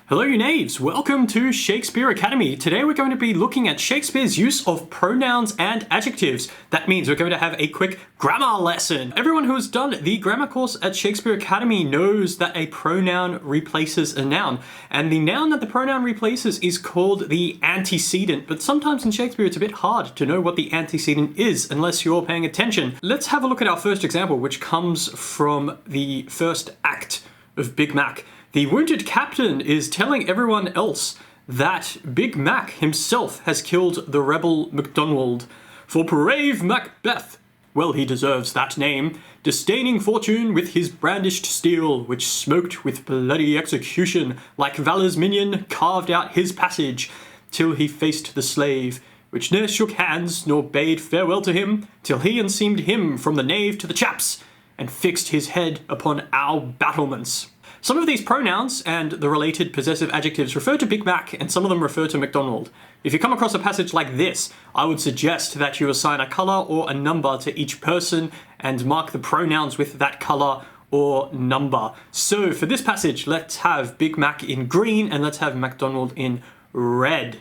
Hello you knaves, welcome to Shakespeare Academy. Today we're going to be looking at Shakespeare's use of pronouns and adjectives. That means we're going to have a quick grammar lesson. Everyone who has done the grammar course at Shakespeare Academy knows that a pronoun replaces a noun. And the noun that the pronoun replaces is called the antecedent. But sometimes in Shakespeare it's a bit hard to know what the antecedent is unless you're paying attention. Let's have a look at our first example, which comes from the first act of Big Mac. The wounded captain is telling everyone else that Big Mac himself has killed the rebel Macdonald. For brave Macbeth, well, he deserves that name, disdaining fortune with his brandished steel, which smoked with bloody execution, like Valor's minion carved out his passage, till he faced the slave, which ne'er shook hands, nor bade farewell to him, till he enseamed him from the nave to the chaps, and fixed his head upon our battlements. Some of these pronouns and the related possessive adjectives refer to Big Mac, and some of them refer to Macdonald. If you come across a passage like this, I would suggest that you assign a colour or a number to each person and mark the pronouns with that colour or number. So for this passage, let's have Big Mac in green and let's have Macdonald in red.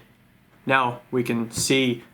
Now we can see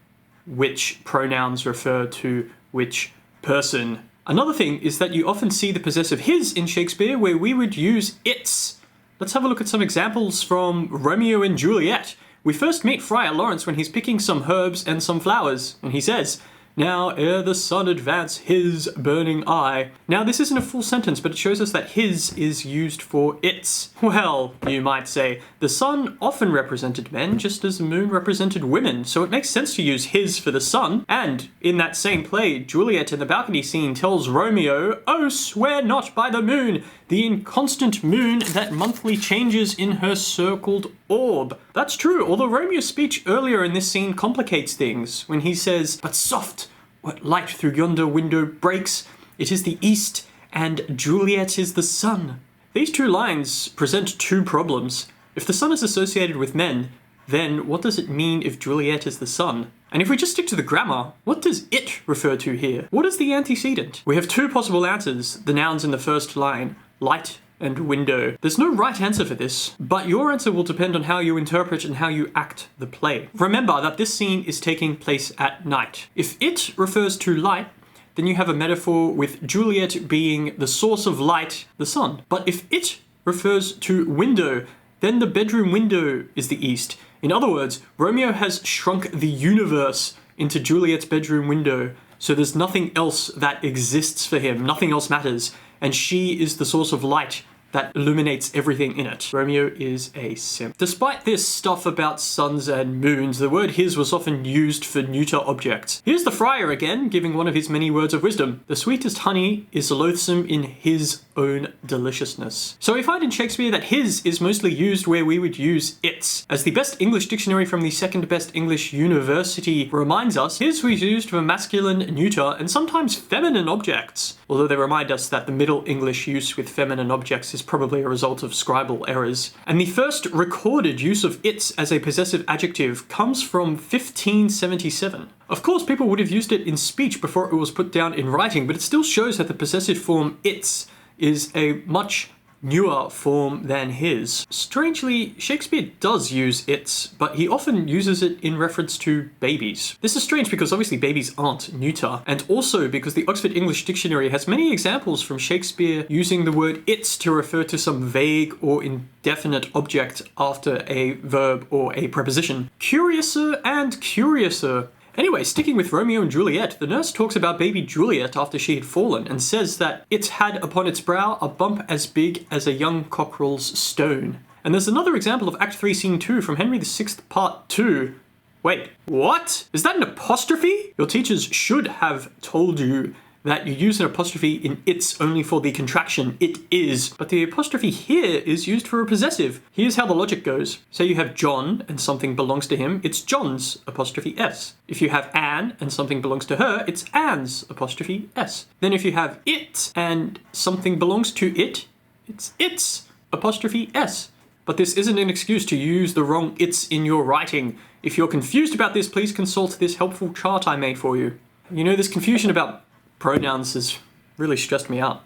which pronouns refer to which person. Another thing is that you often see the possessive his in Shakespeare where we would use its. Let's have a look at some examples from Romeo and Juliet. We first meet Friar Lawrence when he's picking some herbs and some flowers, and he says, "Now ere the sun advance his burning eye." Now this isn't a full sentence, but it shows us that his is used for its. Well, you might say, the sun often represented men just as the moon represented women, so it makes sense to use his for the sun. And in that same play, Juliet in the balcony scene tells Romeo, "Oh, swear not by the moon, the inconstant moon that monthly changes in her circled orb." That's true, although Romeo's speech earlier in this scene complicates things when he says, "But soft, what light through yonder window breaks? It is the east, and Juliet is the sun." These two lines present two problems. If the sun is associated with men, then what does it mean if Juliet is the sun? And if we just stick to the grammar, what does it refer to here? What is the antecedent? We have two possible answers, the nouns in the first line, light and window. There's no right answer for this, but your answer will depend on how you interpret and how you act the play. Remember that this scene is taking place at night. If it refers to light, then you have a metaphor with Juliet being the source of light, the sun. But if it refers to window, then the bedroom window is the east. In other words, Romeo has shrunk the universe into Juliet's bedroom window, so there's nothing else that exists for him, nothing else matters, and she is the source of light that illuminates everything in it. Romeo is a simp. Despite this stuff about suns and moons, the word his was often used for neuter objects. Here's the friar again, giving one of his many words of wisdom. "The sweetest honey is loathsome in his own deliciousness." So we find in Shakespeare that his is mostly used where we would use its. As the best English dictionary from the second best English university reminds us, his was used for masculine, neuter, and sometimes feminine objects. Although they remind us that the Middle English use with feminine objects is probably a result of scribal errors. And the first recorded use of its as a possessive adjective comes from 1577. Of course, people would have used it in speech before it was put down in writing, but it still shows that the possessive form its is a much newer form than his. Strangely, Shakespeare does use its, but he often uses it in reference to babies. This is strange because obviously babies aren't neuter, and also because the Oxford English Dictionary has many examples from Shakespeare using the word its to refer to some vague or indefinite object after a verb or a preposition. Curiouser and curiouser. Anyway, sticking with Romeo and Juliet, the nurse talks about baby Juliet after she had fallen and says that it had upon its brow a bump as big as a young cockerel's stone. And there's another example of Act 3, Scene 2 from Henry VI, Part 2. Wait, what? Is that an apostrophe? Your teachers should have told you that you use an apostrophe in its only for the contraction it is, but the apostrophe here is used for a possessive. Here's how the logic goes. Say you have John and something belongs to him, it's John's apostrophe S. If you have Anne and something belongs to her, it's Anne's apostrophe S. Then if you have it and something belongs to it, it's its apostrophe S. But this isn't an excuse to use the wrong its in your writing. If you're confused about this, please consult this helpful chart I made for you. You know, this confusion about pronouns has really stressed me out.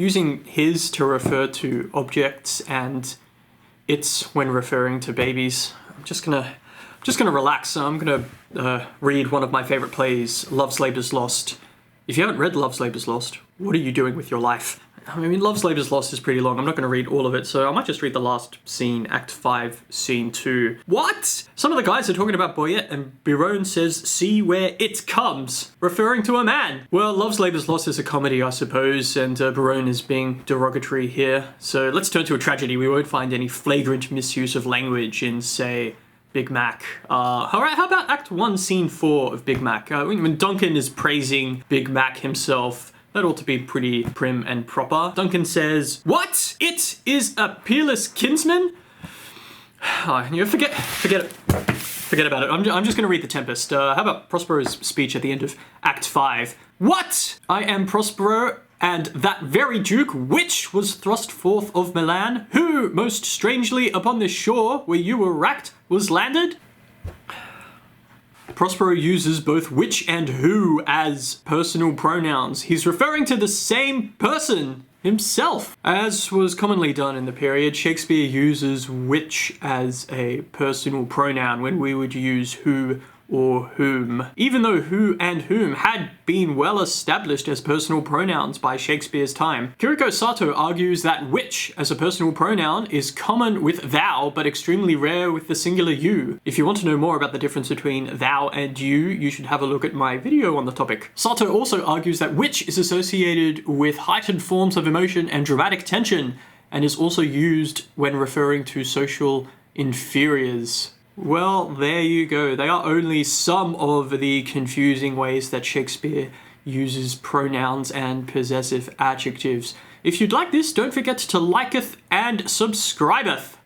using his to refer to objects and its when referring to babies. I'm just gonna relax. I'm gonna read one of my favorite plays, Love's Labour's Lost. If you haven't read Love's Labour's Lost, what are you doing with your life? I mean, Love's Labour's Lost is pretty long. I'm not going to read all of it, so I might just read the last scene, Act 5, Scene 2. What? Some of the guys are talking about Boyette, and Biron says, see where it comes, referring to a man. Well, Love's Labour's Lost is a comedy, I suppose, and Biron is being derogatory here. So let's turn to a tragedy. We won't find any flagrant misuse of language in, say, Big Mac. Alright, how about Act 1, Scene 4 of Big Mac? When Duncan is praising Big Mac himself, that ought to be pretty prim and proper. Duncan says, what? It is a peerless kinsman? Forget about it. I'm just going to read The Tempest. How about Prospero's speech at the end of Act 5? What? I am Prospero, and that very duke which was thrust forth of Milan, who, most strangely upon this shore where you were racked, was landed? Prospero uses both which and who as personal pronouns. He's referring to the same person himself. As was commonly done in the period, Shakespeare uses which as a personal pronoun when we would use who or whom, even though who and whom had been well established as personal pronouns by Shakespeare's time. Kiriko Sato argues that which as a personal pronoun is common with thou, but extremely rare with the singular you. If you want to know more about the difference between thou and you should have a look at my video on the topic. Sato also argues that which is associated with heightened forms of emotion and dramatic tension, and is also used when referring to social inferiors. Well, there you go. They are only some of the confusing ways that Shakespeare uses pronouns and possessive adjectives. If you'd like this, don't forget to liketh and subscribeth.